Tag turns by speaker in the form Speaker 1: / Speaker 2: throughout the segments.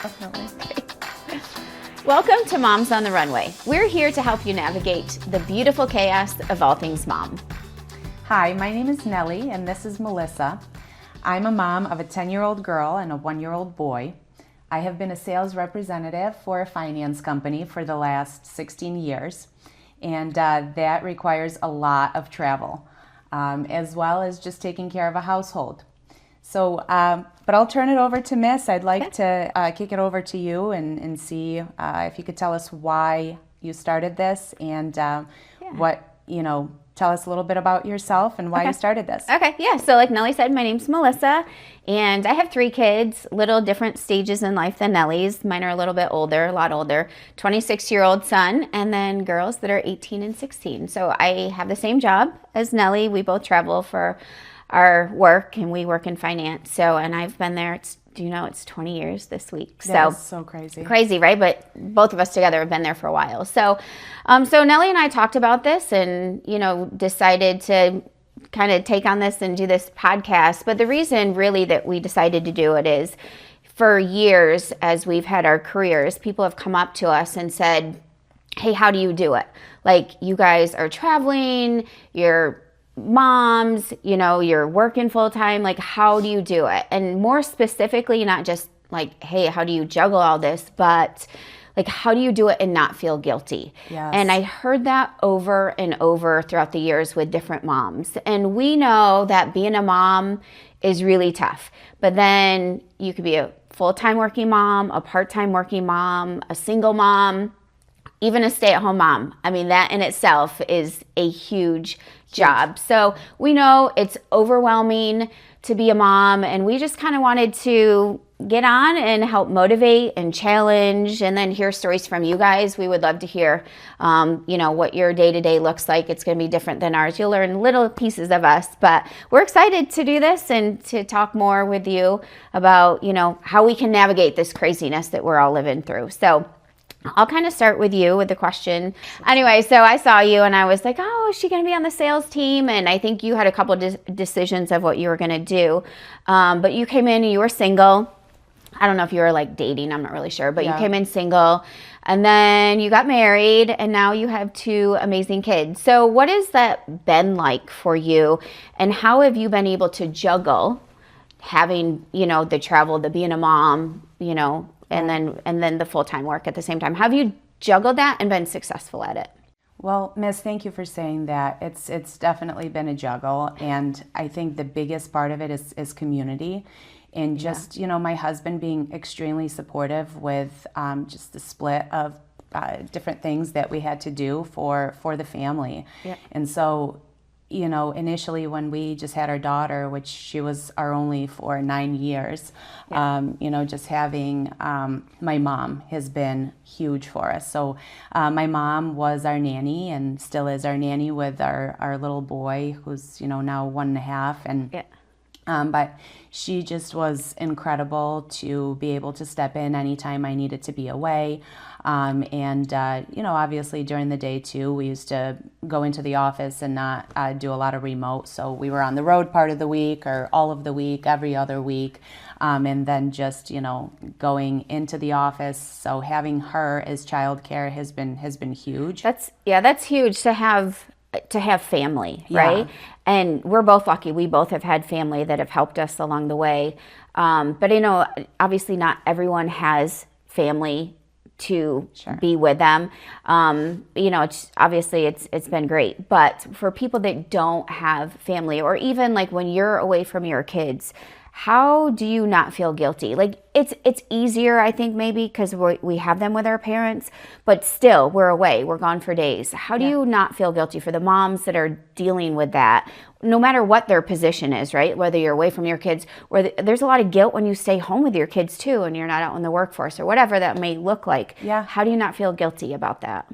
Speaker 1: Definitely. Welcome to Moms on the Runway. We're here to help you navigate the beautiful chaos of all things mom.
Speaker 2: Hi, my name is Nellie and this is Melissa. I'm a mom of a 10-year-old girl and a 1-year-old boy. I have been a sales representative for a finance company for the last 16 years, and that requires a lot of travel, as well as just taking care of a household. So, but I'll turn it over to Miss. I'd like to kick it over to you and see if you could tell us why you started this and what, tell us a little bit about yourself and why you started this.
Speaker 1: Okay, yeah. So like Nellie said, my name's Melissa, and I have 3 kids, little different stages in life than Nellie's. Mine are a little bit older, a lot older, 26-year-old son, and then girls that are 18 and 16. So I have the same job as Nellie. We both travel for our work, and we work in finance. So, and I've been there, it's 20 years this week.
Speaker 2: That is so crazy.
Speaker 1: Crazy, right? But both of us together have been there for a while. So, so Nellie and I talked about this and, decided to kind of take on this and do this podcast. But the reason really that we decided to do it is for years, as we've had our careers, people have come up to us and said, hey, how do you do it? Like, you guys are traveling, you're moms, you're working full time, like how do you do it? And more specifically, not just like, hey, how do you juggle all this, but like, how do you do it and not feel guilty?
Speaker 2: Yes.
Speaker 1: And I heard that over and over throughout the years with different moms. And we know that being a mom is really tough, but then you could be a full-time working mom, a part-time working mom, a single mom, even a stay-at-home mom. I mean, that in itself is a huge job. So we know it's overwhelming to be a mom, and we just kind of wanted to get on and help motivate and challenge and then hear stories from you guys. We would love to hear, what your day-to-day looks like. It's going to be different than ours. You'll learn little pieces of us, but we're excited to do this and to talk more with you about, how we can navigate this craziness that we're all living through. So I'll kind of start with you with the question. Anyway, so I saw you and I was like, oh, is she going to be on the sales team? And I think you had a couple of decisions of what you were going to do. But you came in and you were single. I don't know if you were like dating, I'm not really sure, but you came in single and then you got married and now you have 2 amazing kids. So what has that been like for you and how have you been able to juggle having, the travel, the being a mom, and then the full-time work at the same time? Have you juggled that and been successful at it?
Speaker 2: Well, Miss, thank you for saying that. It's definitely been a juggle, and I think the biggest part of it is community, and just my husband being extremely supportive with just the split of different things that we had to do for the family, and so. Initially when we just had our daughter, which she was our only for 9 years, just having my mom has been huge for us. So my mom was our nanny and still is our nanny with our little boy who's, now 1.5. And but she just was incredible to be able to step in anytime I needed to be away. Obviously during the day too, we used to go into the office and not do a lot of remote. So we were on the road part of the week or all of the week, every other week. And then just, going into the office. So having her as childcare has been huge.
Speaker 1: That's huge to have family, right? And we're both lucky. We both have had family that have helped us along the way. But obviously not everyone has family to be with them. It's been great. But for people that don't have family, or even like when you're away from your kids, how do you not feel guilty? Like it's easier, I think, maybe because we have them with our parents, but still we're away, we're gone for days. How do you not feel guilty for the moms that are dealing with that, no matter what their position is, right? Whether you're away from your kids, or there's a lot of guilt when you stay home with your kids too, and you're not out in the workforce or whatever that may look like. How do you not feel guilty about that?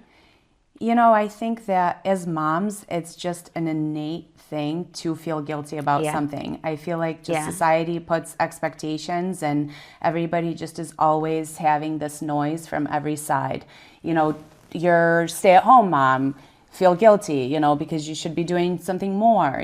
Speaker 2: I think that as moms, it's just an innate thing to feel guilty about something. I feel like just society puts expectations and everybody just is always having this noise from every side. You're stay-at-home mom, feel guilty, because you should be doing something more,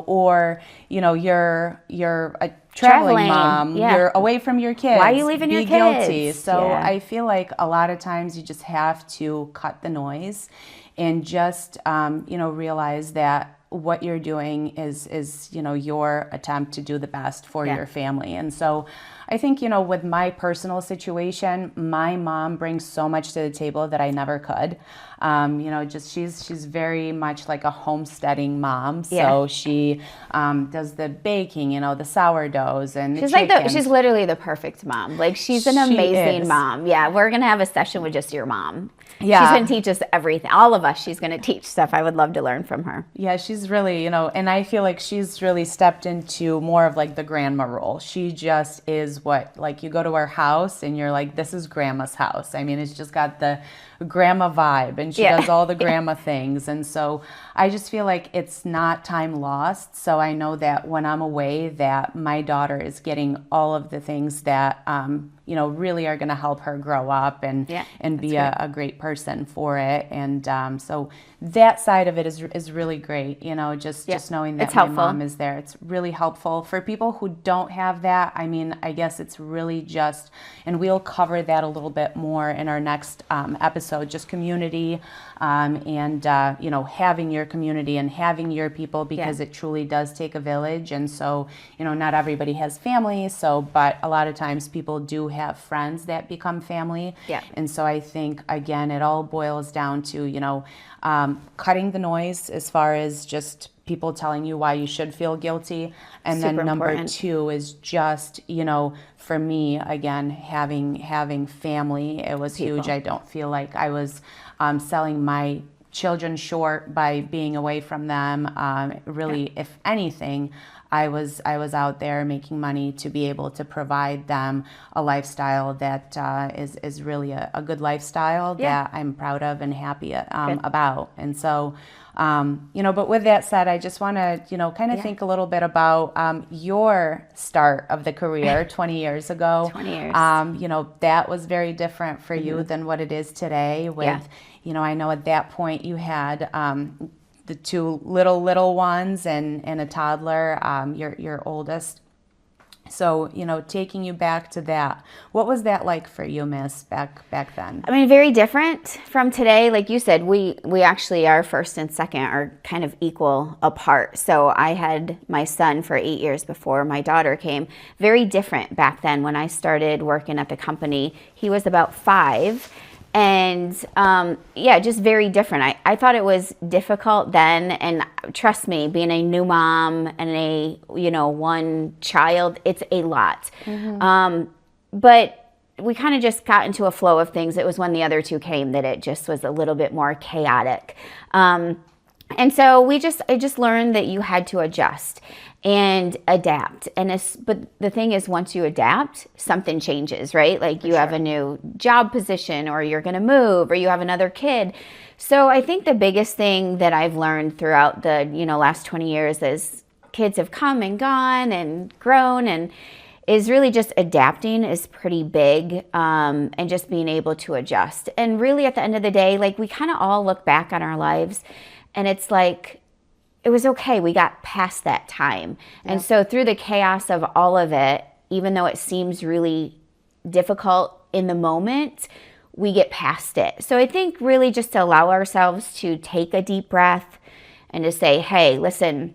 Speaker 2: or, you're a traveling mom,
Speaker 1: yeah.
Speaker 2: you're away from your kids.
Speaker 1: Why are you leaving your kids?
Speaker 2: Guilty. So
Speaker 1: Yeah.
Speaker 2: I feel like a lot of times you just have to cut the noise and just, realize that what you're doing is your attempt to do the best for your family. And so I think, with my personal situation, my mom brings so much to the table that I never could. She's very much like a homesteading mom. So she does the baking, the sourdoughs and
Speaker 1: she's
Speaker 2: the
Speaker 1: like she's literally the perfect mom. Like she's an amazing mom. Yeah, we're gonna have a session with just your mom. Yeah, she's gonna teach us everything. All of us, she's gonna teach stuff. I would love to learn from her.
Speaker 2: Yeah, she's really, and I feel like she's really stepped into more of like the grandma role. She just is like you go to her house and you're like, this is grandma's house. I mean, it's just got the grandma vibe and she does all the grandma things. And so I just feel like it's not time lost. So I know that when I'm away that my daughter is getting all of the things that, really are going to help her grow up and be a great person for it. And so that side of it is really great. Just knowing that my mom is there. It's really helpful for people who don't have that. I mean, I guess it's really just, and we'll cover that a little bit more in our next episode, just community and having your community and having your people, because it truly does take a village. And so, not everybody has families. But a lot of times people do have friends that become family. Yeah. And so I think, again, it all boils down to, cutting the noise as far as just people telling you why you should feel guilty. And then number two is just, for me, again, having family, it was huge. I don't feel like I was selling my children short by being away from them. Really, if anything, I was out there making money to be able to provide them a lifestyle that is really a good lifestyle that I'm proud of and happy about. And so, but with that said, I just want to, kind of think a little bit about your start of the career 20 years ago.
Speaker 1: 20 years.
Speaker 2: That was very different for you than what it is today with, I know at that point you had the two little ones and a toddler, your oldest. So, taking you back to that, what was that like for you, Miss, back then?
Speaker 1: I mean, very different from today. Like you said, we actually, our first and second are kind of equal apart. So I had my son for 8 years before my daughter came. Very different back then. When I started working at the company, he was about 5. And just very different. I thought it was difficult then, and trust me, being a new mom and a one child, it's a lot. But we kind of just got into a flow of things. It was when the other two came that it just was a little bit more chaotic. And so I just learned that you had to adjust and adapt. But the thing is, once you adapt, something changes, right? Like you have a new job position, or you're going to move, or you have another kid. So I think the biggest thing that I've learned throughout the, last 20 years is kids have come and gone and grown, and is really just adapting is pretty big, and just being able to adjust. And really at the end of the day, like we kind of all look back on our lives and it's like, it was okay. We got past that time. Yeah. And so through the chaos of all of it, even though it seems really difficult in the moment, we get past it. So I think really just to allow ourselves to take a deep breath and to say, hey, listen,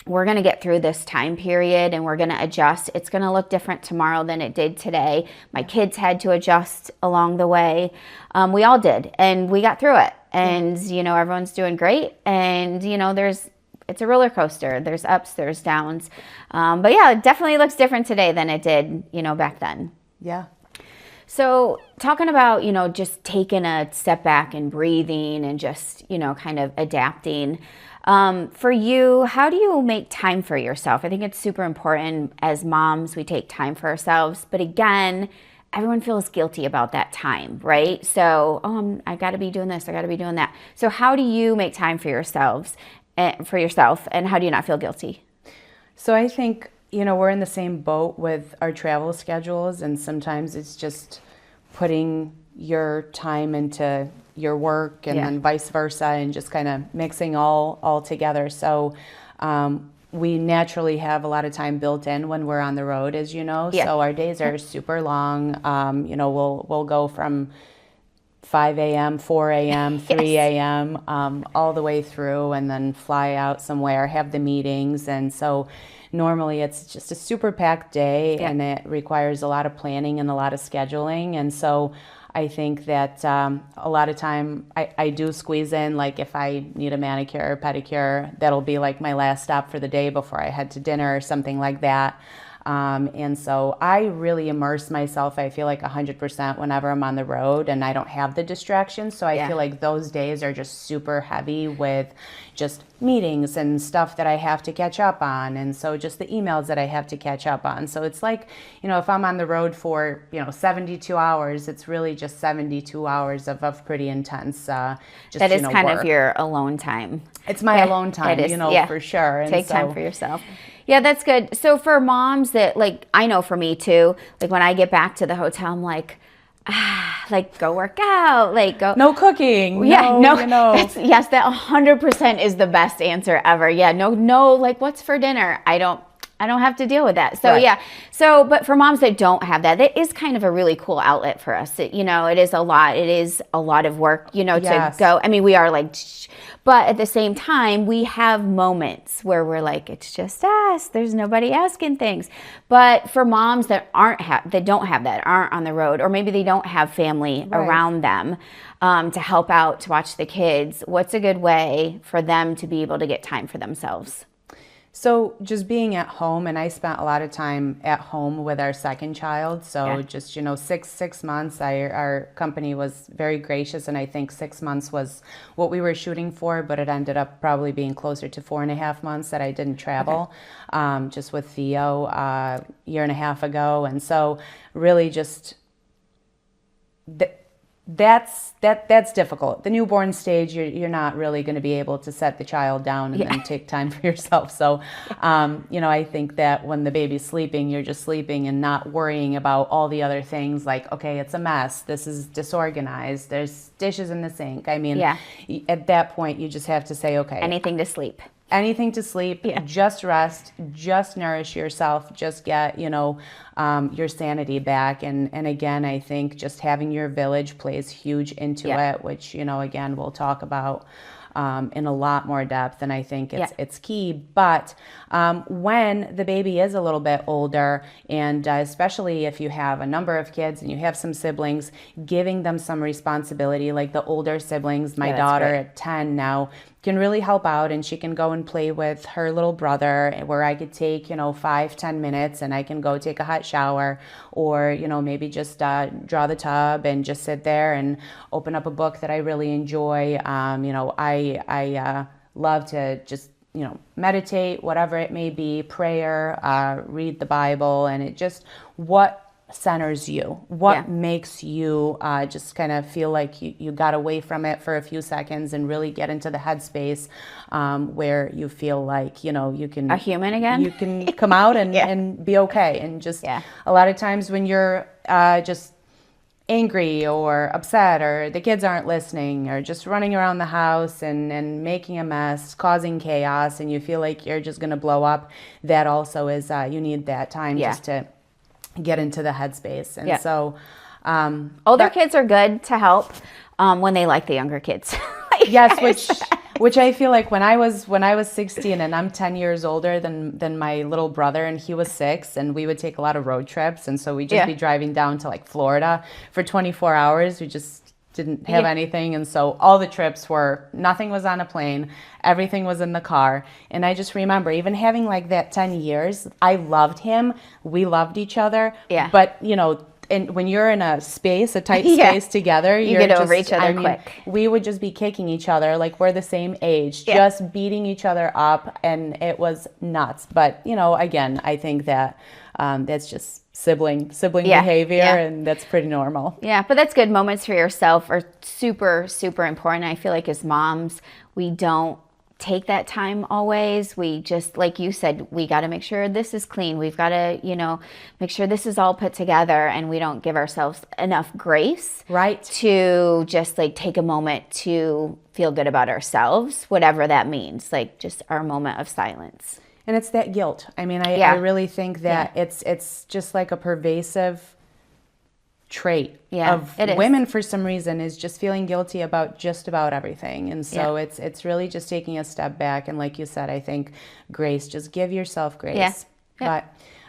Speaker 1: we're going to get through this time period and we're going to adjust. It's going to look different tomorrow than it did today. My kids had to adjust along the way. We all did, and we got through it. And, everyone's doing great. And, it's a roller coaster. There's ups, there's downs. But yeah, it definitely looks different today than it did, back then.
Speaker 2: Yeah.
Speaker 1: So talking about, just taking a step back and breathing and just, kind of adapting. For you, how do you make time for yourself? I think it's super important as moms, we take time for ourselves. But again, everyone feels guilty about that time, right? So, I got to be doing this, I got to be doing that. So how do you make time for yourself, and how do you not feel guilty?
Speaker 2: So I think, we're in the same boat with our travel schedules, and sometimes it's just putting your time into, your work and
Speaker 1: Yeah.
Speaker 2: then vice versa, and just kind of mixing all together. So we naturally have a lot of time built in when we're on the road, as you know.
Speaker 1: Yeah.
Speaker 2: So our days are super long. You know, we'll go from 5 a.m., 4 a.m., 3 a.m., all the way through, and then fly out somewhere, have the meetings. And so normally it's just a super packed day, and it requires a lot of planning and a lot of scheduling. And so I think that a lot of time I do squeeze in, like if I need a manicure or pedicure, that'll be like my last stop for the day before I head to dinner or something like that. And so I really immerse myself, I feel like 100% whenever I'm on the road and I don't have the distractions. So I feel like those days are just super heavy with just meetings and stuff that I have to catch up on. And so just the emails that I have to catch up on. So it's like, you know, if I'm on the road for, 72 hours, it's really just 72 hours of pretty intense,
Speaker 1: That is kind
Speaker 2: work.
Speaker 1: of your alone time.
Speaker 2: It's my alone time,
Speaker 1: it is,
Speaker 2: for sure. And
Speaker 1: Take time
Speaker 2: so-
Speaker 1: for yourself. Yeah, that's good. So for moms that, like, I know for me too, like when I get back to the hotel, I'm like, like go work out, like go.
Speaker 2: No cooking.
Speaker 1: Yeah,
Speaker 2: no.
Speaker 1: Yes, that 100% is the best answer ever. Yeah, no, like what's for dinner? I don't have to deal with that. So
Speaker 2: Right.
Speaker 1: but for moms that don't have that, it is kind of a really cool outlet for us. It is a lot. It is a lot of work, to go. I mean, we are like, but at the same time, we have moments where we're like, it's just us. There's nobody asking things. But for moms that don't have that, aren't on the road, or maybe they don't have family around them to help out, to watch the kids, what's a good way for them to be able to get time for themselves?
Speaker 2: So just being at home, and I spent a lot of time at home with our second child. So just, 6 months, our company was very gracious. And I think 6 months was what we were shooting for, but it ended up probably being closer to 4.5 months that I didn't travel, just with Theo a year and a half ago. And so really just that's difficult. The newborn stage, you're not really going to be able to set the child down and then take time for yourself. So, I think that when the baby's sleeping, you're just sleeping and not worrying about all the other things like, okay, it's a mess. This is disorganized. There's dishes in the sink. I mean, at that point, you just have to say, okay.
Speaker 1: Anything to sleep.
Speaker 2: Anything to sleep, just rest, just nourish yourself, just get, your sanity back. And again, I think just having your village plays huge into it, which, again, we'll talk about in a lot more depth. And I think it's key. But when the baby is a little bit older, and especially if you have a number of kids and you have some siblings, giving them some responsibility, like the older siblings, my daughter at 10 now, can really help out, and she can go and play with her little brother, where I could take 5-10 minutes and I can go take a hot shower, or maybe just draw the tub and just sit there and open up a book that I really enjoy. I love to just meditate, whatever it may be, prayer, read the Bible, and it just what centers you, what makes you just kind of feel like you got away from it for a few seconds and really get into the headspace where you feel like you can
Speaker 1: a human again,
Speaker 2: you can come out and and be okay. And just a lot of times when you're just angry or upset, or the kids aren't listening, or just running around the house and making a mess, causing chaos, and you feel like you're just going to blow up, that also is you need that time just to get into the headspace. And so
Speaker 1: older kids are good to help when they like the younger kids.
Speaker 2: which I feel like when I was 16 and I'm 10 years older than my little brother, and he was 6, and we would take a lot of road trips, and so we'd just be driving down to like Florida for 24 hours. We just didn't have anything, and so all the trips were, nothing was on a plane, everything was in the car. And I just remember even having like that 10 years, I loved him, we loved each other, but and when you're in a space, a tight space together,
Speaker 1: you get over each other quick.
Speaker 2: We would just be kicking each other like we're the same age, just beating each other up, and it was nuts. But again, I think that that's just sibling behavior, and that's pretty normal.
Speaker 1: Yeah, but that's good. Moments for yourself are super, super important. I feel like as moms, we don't take that time always. We just, like you said, we got to make sure this is clean. We've got to, make sure this is all put together, and we don't give ourselves enough grace
Speaker 2: Right.
Speaker 1: to just like take a moment to feel good about ourselves, whatever that means, like just our moment of silence.
Speaker 2: And it's that guilt. I mean, I really think that it's just like a pervasive trait of women for some reason, is just feeling guilty about just about everything. And so it's really just taking a step back. And like you said, I think grace, just give yourself grace. But,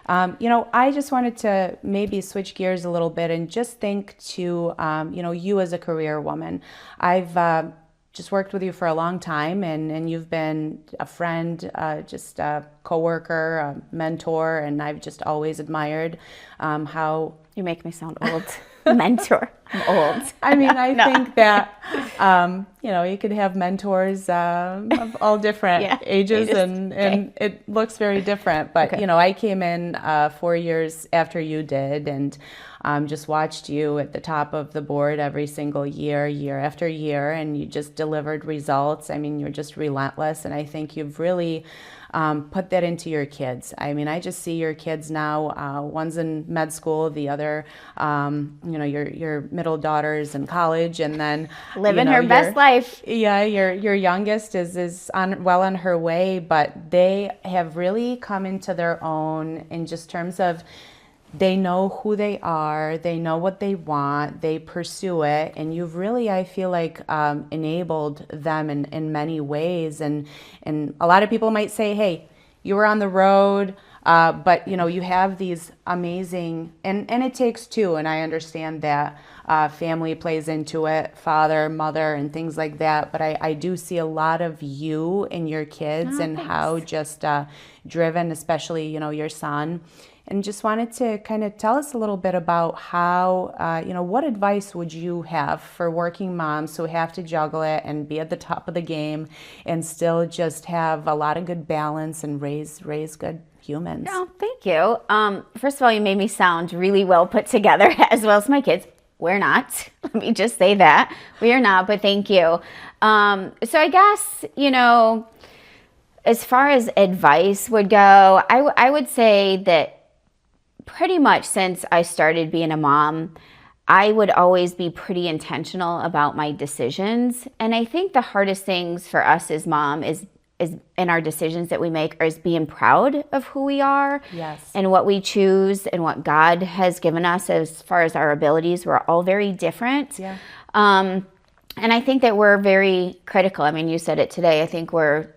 Speaker 2: I just wanted to maybe switch gears a little bit and just think to, you as a career woman. I've just worked with you for a long time, and you've been a friend, just a coworker, a mentor, and I've just always admired how...
Speaker 1: You make me sound old. Mentor. I'm old.
Speaker 2: I mean, I think that, you could have mentors of all different ages, and it looks very different. But, I came in 4 years after you did, and just watched you at the top of the board every single year after year, and you just delivered results. I mean, you're just relentless, and I think you've really put that into your kids. I mean, I just see your kids now. One's in med school, the other, your middle daughter's in college, and then
Speaker 1: living her best life.
Speaker 2: Yeah, your youngest is on her way, but they have really come into their own in just terms of they know who they are, they know what they want, they pursue it, and you've really, I feel like, enabled them in many ways. And a lot of people might say, hey, you were on the road, but you have these amazing, and it takes two, and I understand that family plays into it, father, mother, and things like that, but I do see a lot of you in your kids, and
Speaker 1: thanks.
Speaker 2: how just driven, especially, your son. And just wanted to kind of tell us a little bit about how, what advice would you have for working moms who have to juggle it and be at the top of the game and still just have a lot of good balance and raise good humans?
Speaker 1: Oh, thank you. First of all, you made me sound really well put together, as well as my kids. We're not. Let me just say that. We are not, but thank you. So I guess, as far as advice would go, I would say that pretty much since I started being a mom, I would always be pretty intentional about my decisions. And I think the hardest things for us as mom is in our decisions that we make is being proud of who we are.
Speaker 2: Yes.
Speaker 1: And what we choose and what God has given us as far as our abilities. We're all very different.
Speaker 2: Yeah.
Speaker 1: And I think that we're very critical. I mean, you said it today. I think we're,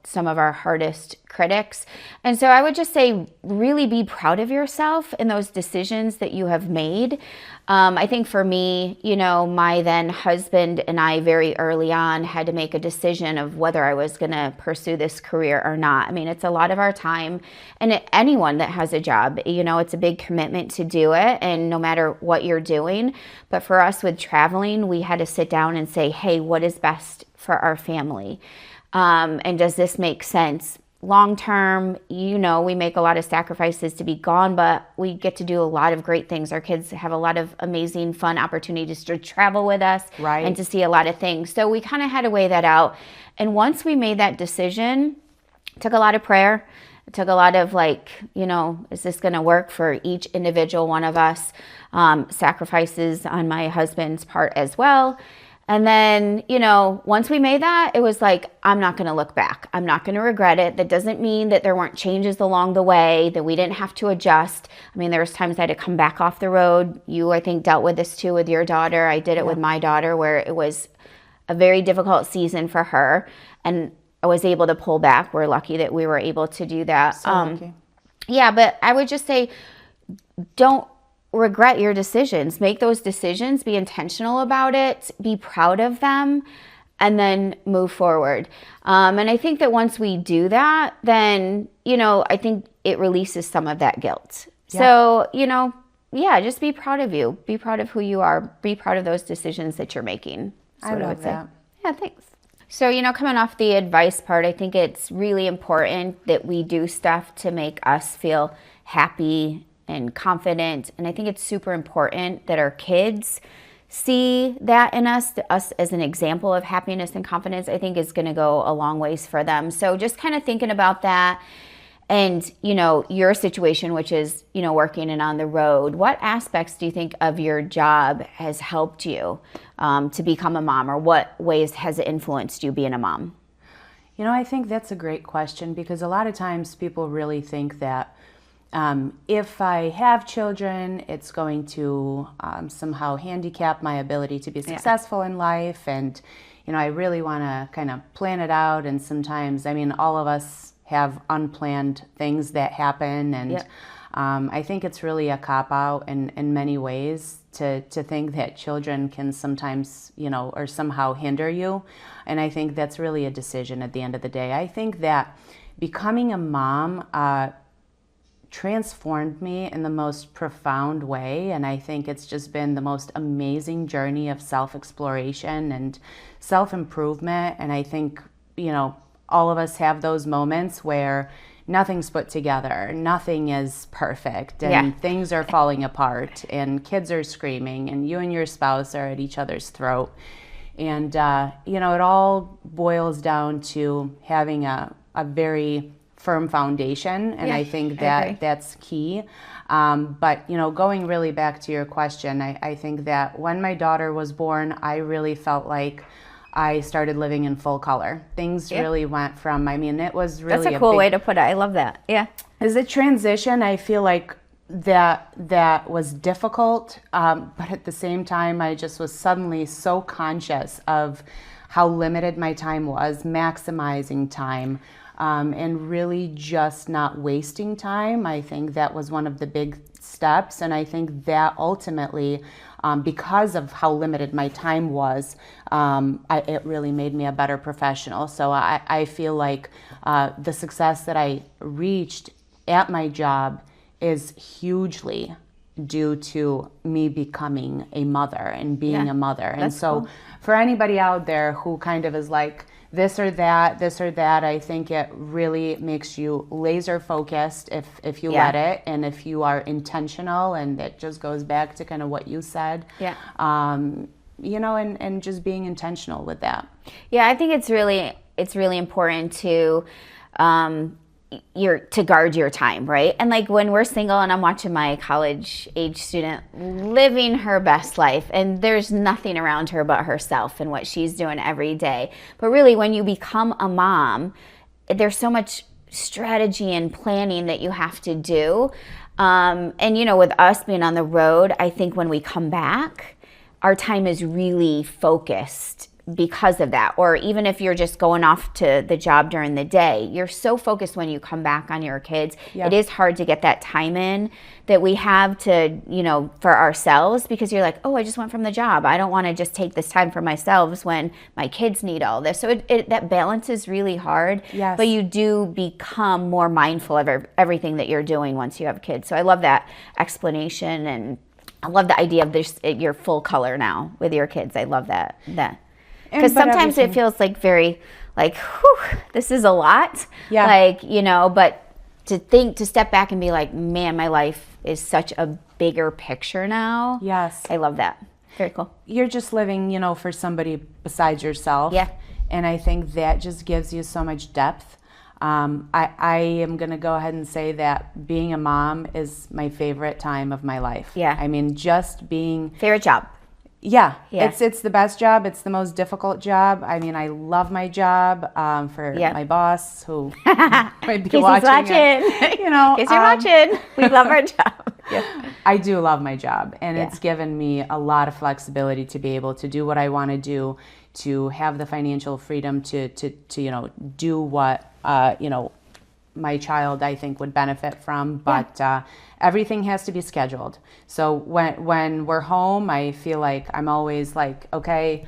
Speaker 1: some of our hardest critics. And so I would just say, really be proud of yourself in those decisions that you have made. I think for me, my then husband and I very early on had to make a decision of whether I was going to pursue this career or not. I mean, it's a lot of our time, and anyone that has a job, it's a big commitment to do it, and no matter what you're doing. But for us with traveling, we had to sit down and say, hey, what is best for our family? And does this make sense? Long term, we make a lot of sacrifices to be gone, but we get to do a lot of great things. Our kids have a lot of amazing, fun opportunities to travel with us,
Speaker 2: right,
Speaker 1: and to see a lot of things. So we kind of had to weigh that out. And once we made that decision, it took a lot of prayer. It took a lot of is this going to work for each individual one of us? Sacrifices on my husband's part as well. And then, once we made that, it was like, I'm not going to look back. I'm not going to regret it. That doesn't mean that there weren't changes along the way, that we didn't have to adjust. I mean, there was times I had to come back off the road. You, I think, dealt with this too with your daughter. I did it with my daughter, where it was a very difficult season for her. And I was able to pull back. We're lucky that we were able to do that.
Speaker 2: So lucky.
Speaker 1: Yeah, but I would just say, don't regret your decisions. Make those decisions, be intentional about it, be proud of them, and then move forward. And I think that once we do that, then, I think it releases some of that guilt. Yeah. So, just be proud of you. Be proud of who you are. Be proud of those decisions that you're making.
Speaker 2: I love that.
Speaker 1: Yeah, thanks. So, coming off the advice part, I think it's really important that we do stuff to make us feel happy and confident. And I think it's super important that our kids see that in us as an example of happiness and confidence, I think is going to go a long ways for them. So just kind of thinking about that. And, your situation, which is, working and on the road, what aspects do you think of your job has helped you to become a mom, or what ways has it influenced you being a mom?
Speaker 2: I think that's a great question, because a lot of times people really think that if I have children, it's going to somehow handicap my ability to be successful in life. And, I really want to kind of plan it out. And sometimes, all of us have unplanned things that happen. And I think it's really a cop-out in many ways to think that children can sometimes, or somehow hinder you. And I think that's really a decision at the end of the day. I think that becoming a mom transformed me in the most profound way. And I think it's just been the most amazing journey of self-exploration and self-improvement. And I think, all of us have those moments where nothing's put together, nothing is perfect, and things are falling apart, and kids are screaming, and you and your spouse are at each other's throat. And, it all boils down to having a very firm foundation, and I think that's key. But, going really back to your question, I think that when my daughter was born, I really felt like I started living in full color. Things really went from, it was really
Speaker 1: That's a cool way to put it. I love that. Yeah.
Speaker 2: As a transition, I feel like that was difficult, but at the same time, I just was suddenly so conscious of how limited my time was, maximizing time, and really just not wasting time. I think that was one of the big steps, and I think that ultimately, because of how limited my time was, it really made me a better professional. So I feel like the success that I reached at my job is hugely due to me becoming a mother and being a mother. And so cool. For anybody out there who kind of is like, this or that, I think it really makes you laser focused if you let it, and if you are intentional, and it just goes back to kind of what you said. And just being intentional with that.
Speaker 1: Yeah, I think it's really important to guard your time, right? And like when we're single and I'm watching my college age student living her best life, and there's nothing around her but herself and what she's doing every day. But really, when you become a mom, there's so much strategy and planning that you have to do. And with us being on the road, I think when we come back, our time is really focused because of that. Or even if you're just going off to the job during the day, you're so focused when you come back on your kids. It is hard to get that time in that we have to, for ourselves, because you're like, oh, I just went from the job. I don't want to just take this time for myself when my kids need all this. So that balance is really hard, but you do become more mindful of everything that you're doing once you have kids. So I love that explanation, and I love the idea of this, your full color now with your kids. I love that. Because sometimes it feels like very, whew, this is a lot. But to step back and be like, man, my life is such a bigger picture now. I love that. Very cool.
Speaker 2: You're just living, for somebody besides yourself. And I think that just gives you so much depth. I am going to go ahead and say that being a mom is my favorite time of my life. Just being...
Speaker 1: Favorite job.
Speaker 2: It's the best job. It's the most difficult job. I love my job. For my boss, who might be watching. In case you're
Speaker 1: watching, we love our job.
Speaker 2: I do love my job, and it's given me a lot of flexibility to be able to do what I want to do, to have the financial freedom to do what my child, I think, would benefit from. But everything has to be scheduled. So when we're home, I feel like I'm always like, okay,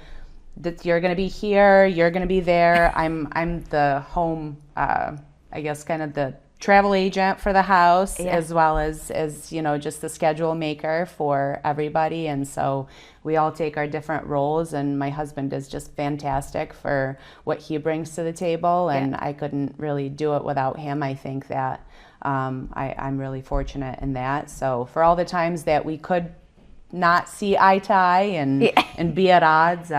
Speaker 2: you're going to be here, you're going to be there. I'm the home, I guess, kind of the travel agent for the house, as well as just the schedule maker for everybody. And so we all take our different roles, and my husband is just fantastic for what he brings to the table, and I couldn't really do it without him. I think that I'm really fortunate in that. So for all the times that we could not see eye to eye and
Speaker 1: Yeah.
Speaker 2: and be at odds.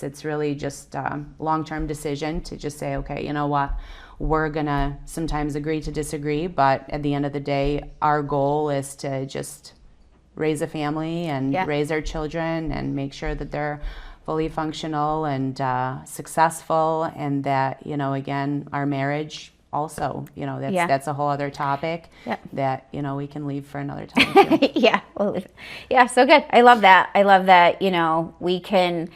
Speaker 2: It's really just a long-term decision to just say, okay, you know what, we're gonna sometimes agree to disagree, but at the end of the day, our goal is to just raise a family and raise our children and make sure that they're fully functional and successful, and that, again, our marriage also, that's a whole other topic that, we can leave for another time too.
Speaker 1: So good. I love that. We can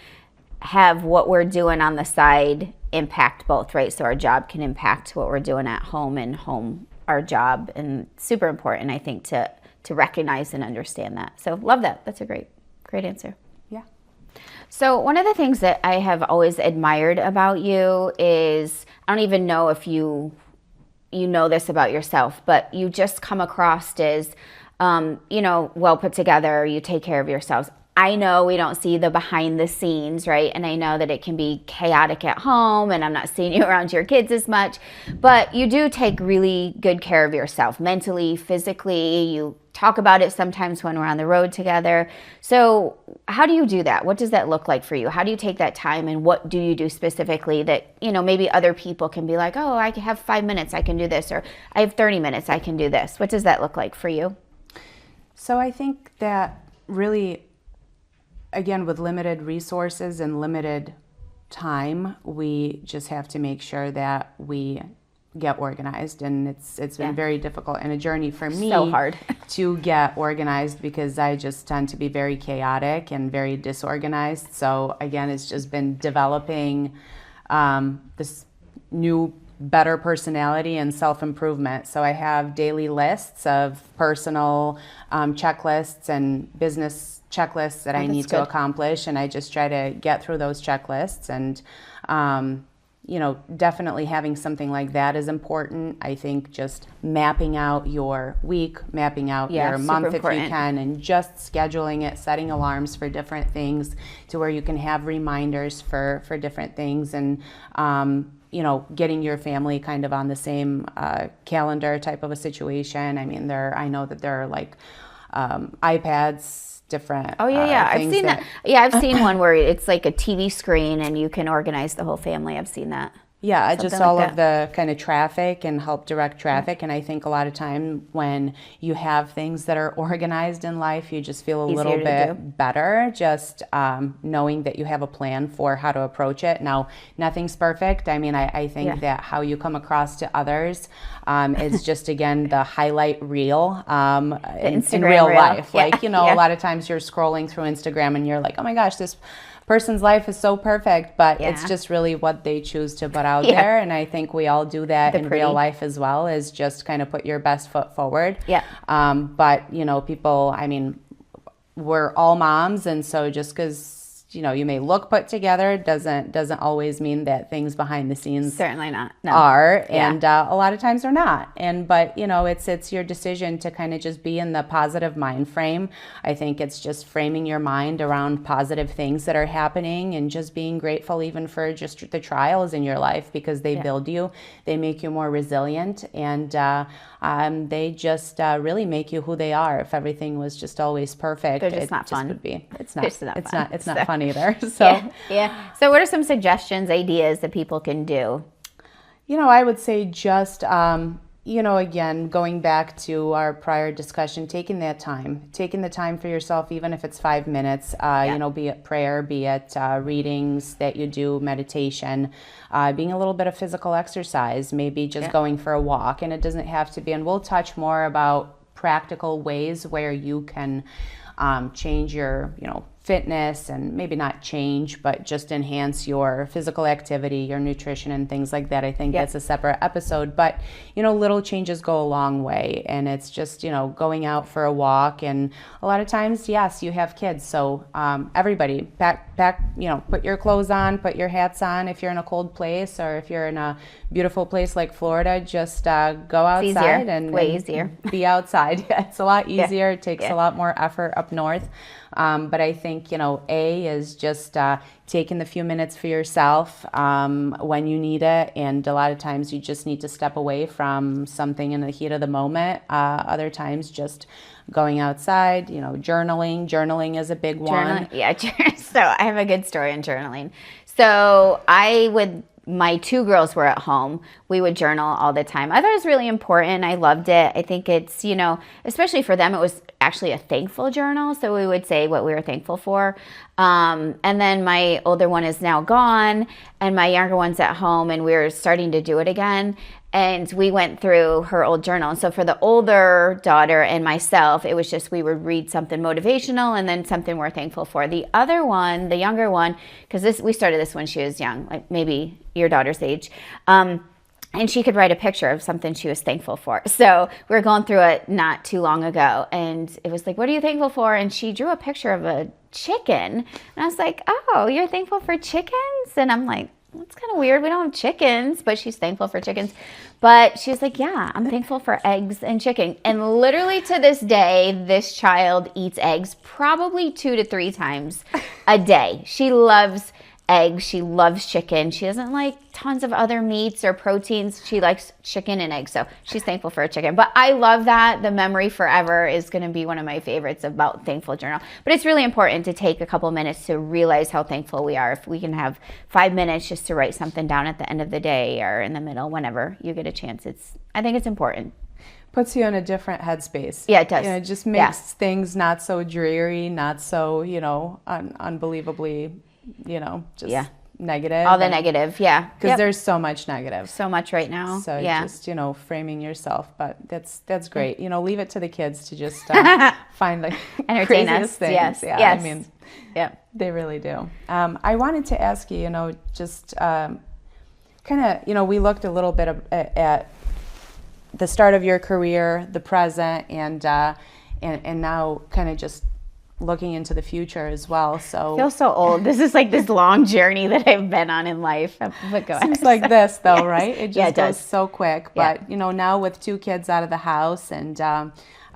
Speaker 1: have what we're doing on the side impact both, right? So our job can impact what we're doing at home, and home our job, and super important, I think, to recognize and understand that. So love that. That's a great answer.
Speaker 2: Yeah.
Speaker 1: So one of the things that I have always admired about you is, I don't even know if you know this about yourself, but you just come across as, well put together. You take care of yourselves. I know we don't see the behind the scenes, right? And I know that it can be chaotic at home, and I'm not seeing you around your kids as much, but you do take really good care of yourself, mentally, physically. You talk about it sometimes when we're on the road together. So how do you do that? What does that look like for you? How do you take that time, and what do you do specifically that, maybe other people can be like, oh, I have 5 minutes, I can do this, or I have 30 minutes, I can do this. What does that look like for you?
Speaker 2: So I think that really, again, with limited resources and limited time, we just have to make sure that we get organized. And it's been very difficult and a journey for me.
Speaker 1: So hard.
Speaker 2: To get organized, because I just tend to be very chaotic and very disorganized. So again, it's just been developing this new, better personality and self-improvement. So I have daily lists of personal checklists and business checklists that I need to accomplish, and I just try to get through those checklists. And definitely having something like that is important. I think just mapping out your week, mapping out your month if you can, and just scheduling it, setting alarms for different things to where you can have reminders for different things, and getting your family kind of on the same calendar type of a situation. I mean, I know that there are like iPads, different
Speaker 1: I've seen that. I've seen one where it's like a TV screen and you can organize the whole family. I've seen that.
Speaker 2: Yeah, just all of the kind of traffic and help direct traffic. And I think a lot of time when you have things that are organized in life, you just feel a little bit better, just knowing that you have a plan for how to approach it. Now, nothing's perfect. I mean, I think that how you come across to others is just, again, the highlight reel in real life. Like, a lot of times you're scrolling through Instagram and you're like, oh my gosh, this person's life is so perfect, but it's just really what they choose to put out there. And I think we all do that in real life as well, is just kind of put your best foot forward. But people, I mean, we're all moms, and so just because you may look put together doesn't always mean that things behind the scenes
Speaker 1: certainly not
Speaker 2: are. And a lot of times they're not. But it's your decision to kind of just be in the positive mind frame. I think it's just framing your mind around positive things that are happening, and just being grateful even for just the trials in your life, because they build you, they make you more resilient, and they just really make you who they are. If everything was just always perfect,
Speaker 1: they're just not fun.
Speaker 2: Would be. It's not. It's not fun either.
Speaker 1: So So what are some suggestions, ideas that people can do?
Speaker 2: I would say just again, going back to our prior discussion, taking the time for yourself, even if it's 5 minutes, be it prayer, be it readings that you do, meditation, being a little bit of physical exercise, maybe just going for a walk. And it doesn't have to be, and we'll touch more about practical ways where you can change your, fitness, and maybe not change, but just enhance your physical activity, your nutrition, and things like that. I think that's a separate episode, but little changes go a long way. And it's just, going out for a walk. And a lot of times, yes, you have kids, so everybody pack, put your clothes on, put your hats on. If you're in a cold place, or if you're in a beautiful place like Florida, just go outside.
Speaker 1: Way easier.
Speaker 2: Be outside. It's a lot easier. It takes a lot more effort up north. But I think, A is just taking the few minutes for yourself when you need it. And a lot of times you just need to step away from something in the heat of the moment. Other times just going outside, journaling. Journaling is a big one.
Speaker 1: Yeah. So I have a good story on journaling. So my two girls were at home. We would journal all the time. I thought it was really important. I loved it. I think it's, especially for them, it was actually a thankful journal. So we would say what we were thankful for. And then my older one is now gone and my younger one's at home and we're starting to do it again. And we went through her old journal. And so for the older daughter and myself, it was just we would read something motivational and then something we're thankful for. The other one, the younger one, because we started this when she was young, like maybe your daughter's age, and she could write a picture of something she was thankful for. So we were going through it not too long ago, and it was like, what are you thankful for? And she drew a picture of a chicken. And I was like, oh, you're thankful for chickens? And I'm like, that's kind of weird. We don't have chickens, but she's thankful for chickens. But she was like, yeah, I'm thankful for eggs and chicken. And literally to this day, this child eats eggs probably 2 to 3 times a day. She loves eggs. She loves chicken. She doesn't like tons of other meats or proteins. She likes chicken and eggs. So she's thankful for a chicken. But I love that. The memory forever is going to be one of my favorites about Thankful Journal. But it's really important to take a couple minutes to realize how thankful we are. If we can have 5 minutes just to write something down at the end of the day or in the middle, whenever you get a chance, I think it's important.
Speaker 2: Puts you in a different headspace.
Speaker 1: Yeah, it does.
Speaker 2: It just makes things not so dreary, not so, unbelievably, just negative.
Speaker 1: All the negative, yeah.
Speaker 2: Because there's so much negative.
Speaker 1: So much right now.
Speaker 2: So just, framing yourself. But that's great. Leave it to the kids to just find the
Speaker 1: entertain
Speaker 2: craziest
Speaker 1: us.
Speaker 2: things.
Speaker 1: Yes.
Speaker 2: Yeah,
Speaker 1: yes.
Speaker 2: I mean, they really do. I wanted to ask you, just kind of, we looked a little bit at the start of your career, the present, and now kind of just looking into the future as well. So
Speaker 1: I feel so old. This is like this long journey that I've been on in life. But go
Speaker 2: seems
Speaker 1: ahead.
Speaker 2: like this though,
Speaker 1: Yes.
Speaker 2: right? It just goes so quick. But now with 2 kids out of the house and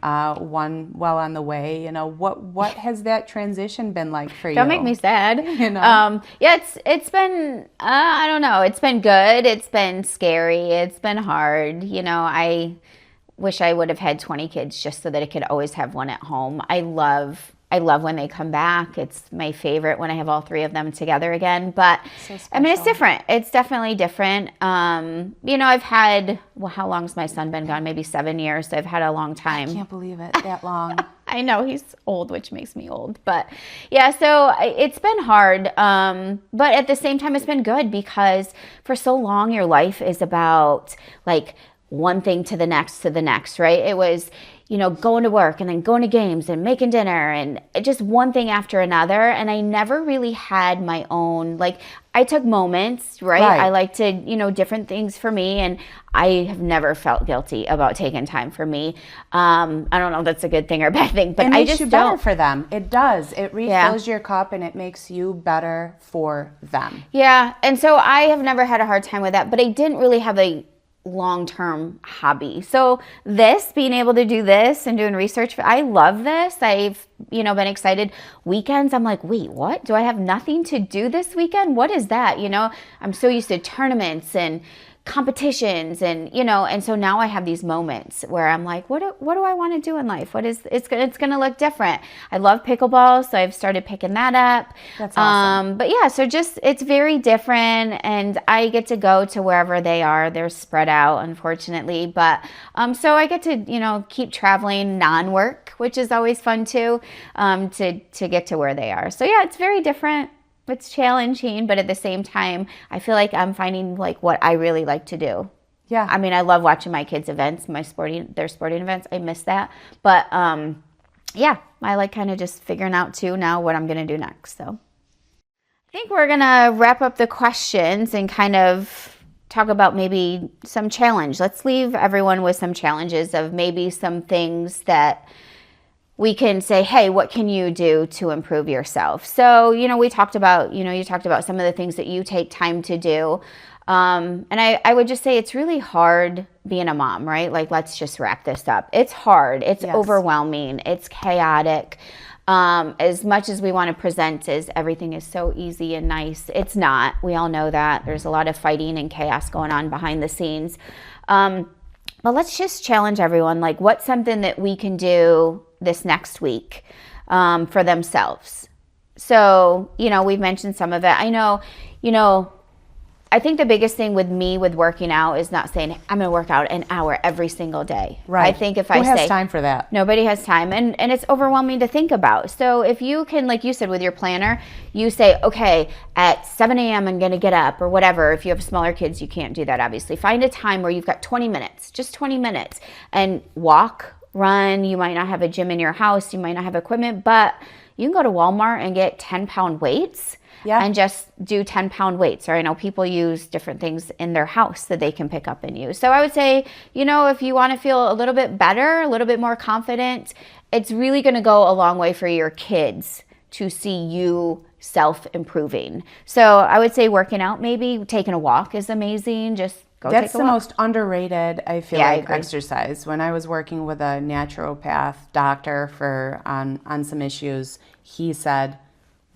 Speaker 2: one well on the way, what has that transition been like for you?
Speaker 1: Don't make me sad. It's been I don't know. It's been good. It's been scary. It's been hard. I wish I would have had 20 kids just so that I could always have one at home. I love when they come back. It's my favorite when I have all 3 of them together again. But I mean, it's different. It's definitely different. I've had, how long's my son been gone? Maybe 7 years. So I've had a long time.
Speaker 2: I can't believe it, that long.
Speaker 1: I know he's old, which makes me old. But yeah, so it's been hard. But at the same time, it's been good because for so long, your life is about like one thing to the next, right? It was, going to work and then going to games and making dinner and just one thing after another. And I never really had my own, I took moments, right? I like to, different things for me. And I have never felt guilty about taking time for me. I don't know if that's a good thing or a bad thing, but I just
Speaker 2: you
Speaker 1: don't.
Speaker 2: better for them. It does. It refills your cup and it makes you better for them.
Speaker 1: Yeah. And so I have never had a hard time with that, but I didn't really have a long-term hobby. So being able to do this and doing research, I love this. I've, been excited. Weekends, I'm like, wait, what? Do I have nothing to do this weekend? What is that? I'm so used to tournaments and competitions and and so now I have these moments where I'm like, what do I want to do in life? It's going to look different. I love pickleball, so I've started picking that up.
Speaker 2: That's awesome.
Speaker 1: But yeah, so just it's very different and I get to go to wherever they are. They're spread out, unfortunately, but so I get to keep traveling non-work, which is always fun too, to get to where they are. So yeah, it's very different. It's challenging, but at the same time, I feel like I'm finding what I really like to do.
Speaker 2: Yeah.
Speaker 1: I mean, I love watching my kids' events, their sporting events. I miss that. But yeah, I like kind of just figuring out too now what I'm going to do next. So I think we're going to wrap up the questions and kind of talk about maybe some challenge. Let's leave everyone with some challenges of maybe some things that we can say, hey, what can you do to improve yourself? So, we talked about, you talked about some of the things that you take time to do. And I would just say it's really hard being a mom, right? Let's just wrap this up. It's hard. It's overwhelming. It's chaotic. As much as we want to present as everything is so easy and nice, it's not. We all know that. There's a lot of fighting and chaos going on behind the scenes. But let's just challenge everyone. Like, what's something that we can do this next week for themselves? So, we've mentioned some of it. I know, I think the biggest thing with me with working out is not saying I'm going to work out an hour every single day.
Speaker 2: Right.
Speaker 1: I think if
Speaker 2: Who
Speaker 1: I say
Speaker 2: has time for that?
Speaker 1: Nobody has time, and it's overwhelming to think about. So if you can, like you said with your planner, you say, okay, at 7 a.m. I'm going to get up or whatever. If you have smaller kids, you can't do that, obviously. Find a time where you've got 20 minutes, just 20 minutes, and walk, run. You might not have a gym in your house. You might not have equipment, but you can go to Walmart and get 10-pound weights. Yeah. And just do 10-pound weights. Or I know people use different things in their house that they can pick up and use. So I would say, if you want to feel a little bit better, a little bit more confident, it's really going to go a long way for your kids to see you self-improving. So I would say working out, maybe taking a walk is amazing. Just go take a walk.
Speaker 2: That's the most underrated, I feel like, exercise. When I was working with a naturopath doctor on some issues, he said,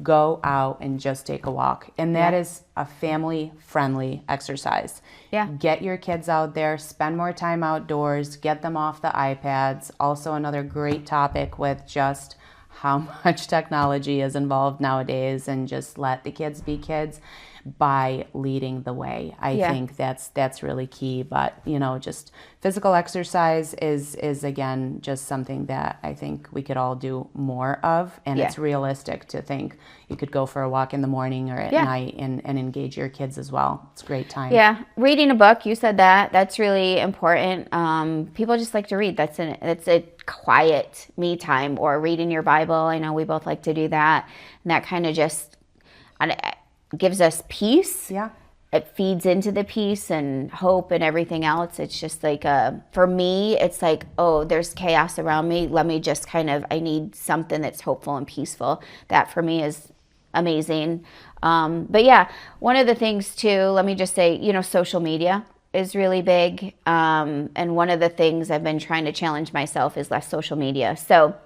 Speaker 2: go out and just take a walk. And that is a family-friendly exercise. Yeah. Get your kids out there, spend more time outdoors, get them off the iPads. Also another great topic with just how much technology is involved nowadays, and just let the kids be kids by leading the way. I think that's really key. But just physical exercise is again just something that I think we could all do more of, and it's realistic to think you could go for a walk in the morning or at night and engage your kids as well. It's a great time. Yeah,
Speaker 1: reading a book, you said that's really important. People just like to read. That's a quiet me time, or reading your Bible. I know we both like to do that, and that kind of just gives us peace. Yeah. It feeds into the peace and hope and everything else. It's just like, for me, it's like, oh, there's chaos around me. Let me just I need something that's hopeful and peaceful. That for me is amazing. But yeah, one of the things too, let me just say, social media is really big. And one of the things I've been trying to challenge myself is less social media. So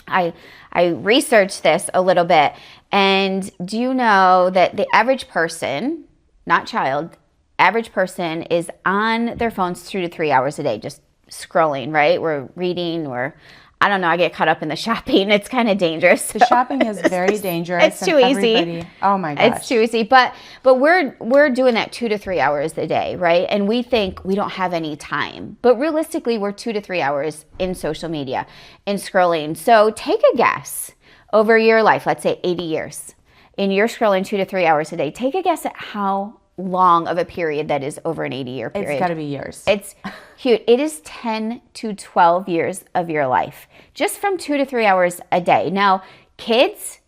Speaker 1: I researched this a little bit, and do you know that the average person, not child, average person is on their phones 2 to 3 hours a day, just scrolling, right? We're reading, I don't know, I get caught up in the shopping. It's kind of dangerous.
Speaker 2: The shopping is very dangerous.
Speaker 1: It's too easy.
Speaker 2: Oh my gosh.
Speaker 1: It's too easy. But we're doing that 2 to 3 hours a day, right? And we think we don't have any time. But realistically, we're 2 to 3 hours in social media and scrolling. So take a guess over your life, let's say 80 years, and you're scrolling 2 to 3 hours a day. Take a guess at how long of a period that is over an 80-year period.
Speaker 2: It's got to be years.
Speaker 1: It's huge. It is 10 to 12 years of your life, just from 2 to 3 hours a day. Now, kids,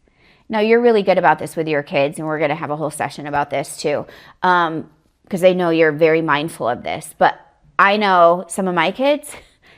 Speaker 1: you're really good about this with your kids, and we're going to have a whole session about this too, because I know you're very mindful of this. But I know some of my kids,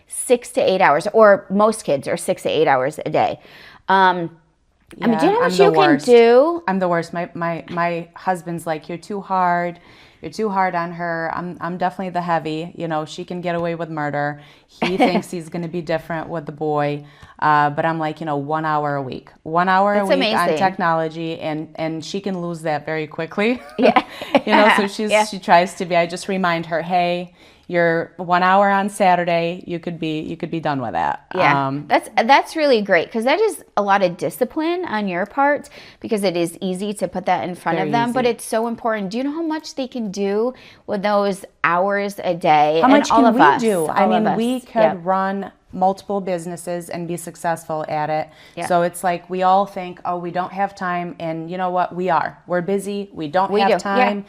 Speaker 1: 6 to 8 hours, or most kids are 6 to 8 hours a day. Do you know how much you can do?
Speaker 2: I'm the worst. My husband's like, you're too hard. You're too hard on her. I'm definitely the heavy. She can get away with murder. He thinks he's going to be different with the boy. But I'm like, 1 hour a week. 1 hour a week amazing. On technology, and she can lose that very quickly. Yeah. So she tries to be. I just remind her, hey, you're 1 hour on Saturday. You could be done with that.
Speaker 1: Yeah, that's really great, because that is a lot of discipline on your part, because it is easy to put that in front of them, but it's so important. Do you know how much they can do with those hours a day?
Speaker 2: How much can we do? I mean, we could run multiple businesses and be successful at it. Yeah. So it's like we all think, oh, we don't have time, and you know what? We're busy. We don't have time,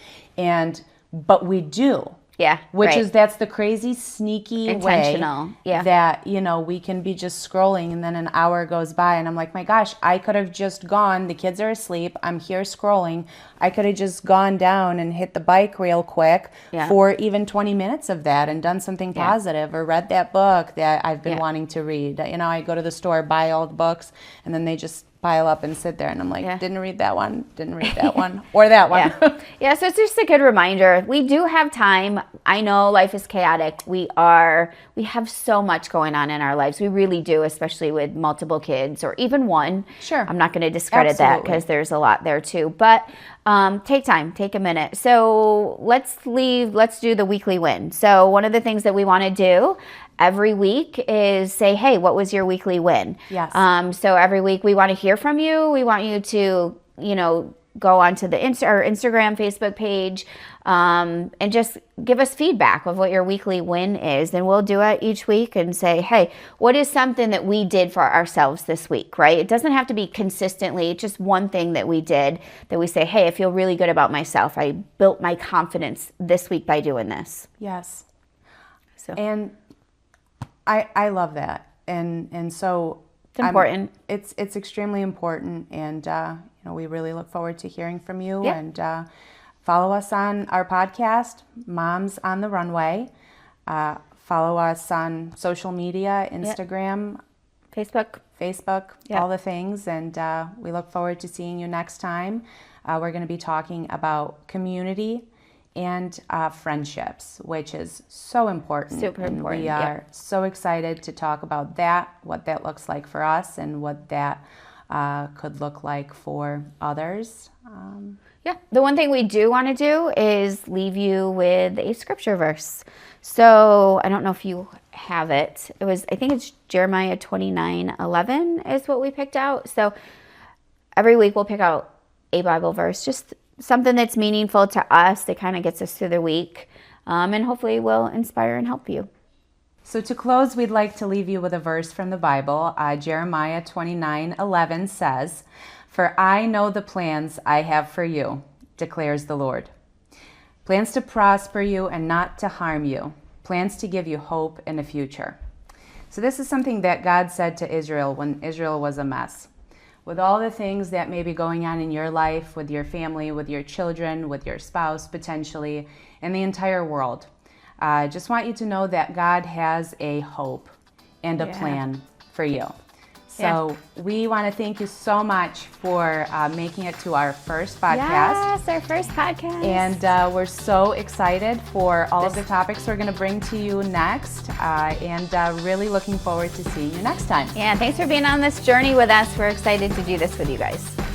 Speaker 2: but we do.
Speaker 1: Yeah,
Speaker 2: that's the crazy, sneaky
Speaker 1: intentional
Speaker 2: way that, we can be just scrolling, and then an hour goes by and I'm like, my gosh, I could have just gone, the kids are asleep, I'm here scrolling. I could have just gone down and hit the bike real quick for even 20 minutes of that and done something positive, or read that book that I've been wanting to read. I go to the store, buy all the books, and then they just pile up and sit there, and I'm like,
Speaker 1: Yeah.
Speaker 2: didn't read that one, or that one.
Speaker 1: Yeah, so it's just a good reminder. We do have time. I know life is chaotic. We have so much going on in our lives. We really do, especially with multiple kids or even one.
Speaker 2: Sure.
Speaker 1: I'm not going to discredit that
Speaker 2: Absolutely.
Speaker 1: because there's a lot there too. But take time, take a minute. So let's do the weekly win. So one of the things that we want to do every week is say, hey, what was your weekly win?
Speaker 2: Yes.
Speaker 1: So every week we want to hear from you. We want you to, go onto the Instagram, Facebook page, and just give us feedback of what your weekly win is. And we'll do it each week and say, hey, what is something that we did for ourselves this week, right? It doesn't have to be consistently, just one thing that we did that we say, hey, I feel really good about myself. I built my confidence this week by doing this.
Speaker 2: Yes.
Speaker 1: So
Speaker 2: And I love that. And so
Speaker 1: it's important.
Speaker 2: It's extremely important, and we really look forward to hearing from you.
Speaker 1: Yeah.
Speaker 2: And follow us on our podcast, Moms on the Runway. Follow us on social media, Instagram,
Speaker 1: Facebook.
Speaker 2: all the things. And we look forward to seeing you next time. We're going to be talking about community and friendships, which is so important.
Speaker 1: Super
Speaker 2: And
Speaker 1: important,
Speaker 2: we
Speaker 1: yeah.
Speaker 2: are so excited to talk about that, what that looks like for us, and what that could look like for others.
Speaker 1: Yeah. The one thing we do want to do is leave you with a scripture verse. So I don't know if you have it. I think it's Jeremiah 29:11 is what we picked out. So every week we'll pick out a Bible verse, just something that's meaningful to us that kind of gets us through the week, and hopefully will inspire and help you.
Speaker 2: So to close, we'd like to leave you with a verse from the Bible. Jeremiah 29:11 says, "For I know the plans I have for you, declares the Lord. Plans to prosper you and not to harm you. Plans to give you hope and a future." So this is something that God said to Israel when Israel was a mess. With all the things that may be going on in your life, with your family, with your children, with your spouse potentially, and the entire world, I just want you to know that God has a hope and a plan for you. So we want to thank you so much for making it to our first podcast.
Speaker 1: Yes, our first podcast.
Speaker 2: And we're so excited for all of the topics we're going to bring to you next, and really looking forward to seeing you next time.
Speaker 1: Yeah, thanks for being on this journey with us. We're excited to do this with you guys.